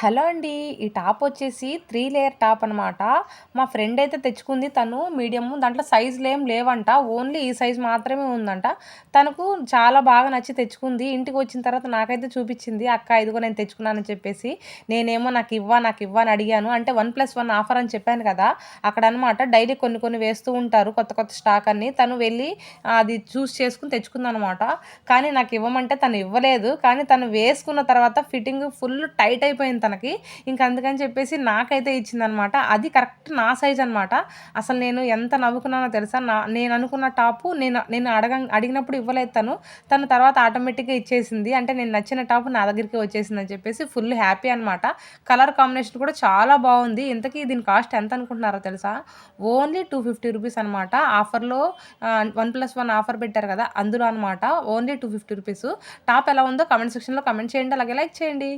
Hello అండి. ఈ top వచ్చేసి 3 లేయర్ టాప్ అనమాట. మా ఫ్రెండ్ అయితే తెచ్చుకుంది. తను మీడియము. దాంట్లో సైజులేం లేవంట. ఓన్లీ ఈ సైజ్ మాత్రమే ఉందంట. తనకు చాలా బాగా నచ్చి తెచ్చుకుంది. ఇంటికొచ్చిన తర్వాత నాకైతే చూపిచ్చింది. "అక్క ఇదిగో నేను తెచ్చుకున్నానని" చెప్పేసి. నేనేమో నాకివ్వా అని అడిగాను. అంటే 1+1 ఆఫర్ అని చెప్పాను కదా! అక్కడనమాట డైలీ కొన్ని కొన్ని వేస్తూ ఉంటారు కొత్త కొత్త స్టాక్ అన్ని. తను వెళ్ళి అది చూస్ చేసుకొని తెచ్చుకుందనమాట. కానీ నాకివ్వమంటే తను ఇవ్వలేదు. కానీ తను వేసుకున్న తర్వాత ఫిట్టింగ్ ఫుల్ టైట్ అయిపోయింది తనకి. ఇంక అందుకని చెప్పేసి నాకైతే ఇచ్చిందనమాట. అది కరెక్ట్ నా సైజ్ అనమాట. అసలు నేను ఎంత నవ్వుకున్నానో తెలుసా? నేను అనుకున్న టాపు నేను నేను అడిగినప్పుడు ఇవ్వలేదు తను. తను తర్వాత ఆటోమేటిక్‌గా ఇచ్చేసింది. అంటే నేను నచ్చిన టాపు నా దగ్గరికే వచ్చేసిందని చెప్పేసి ఫుల్ హ్యాపీ అనమాట. కలర్ కాంబినేషన్ కూడా చాలా బావుంది. ఇంతకీ దీని కాస్ట్ ఎంత అనుకుంటున్నారో తెలుసా? ఓన్లీ రూ. 250 అనమాట. ఆఫర్‌లో 1+1 ఆఫర్ పెట్టారు కదా! అందులో అనమాట. ఓన్లీ రూ. 250. టాప్ ఎలా ఉందో కామెంట్ సెక్షన్‌లో కామెంట్ చేయండి. అలాగే లైక్ చేయండి.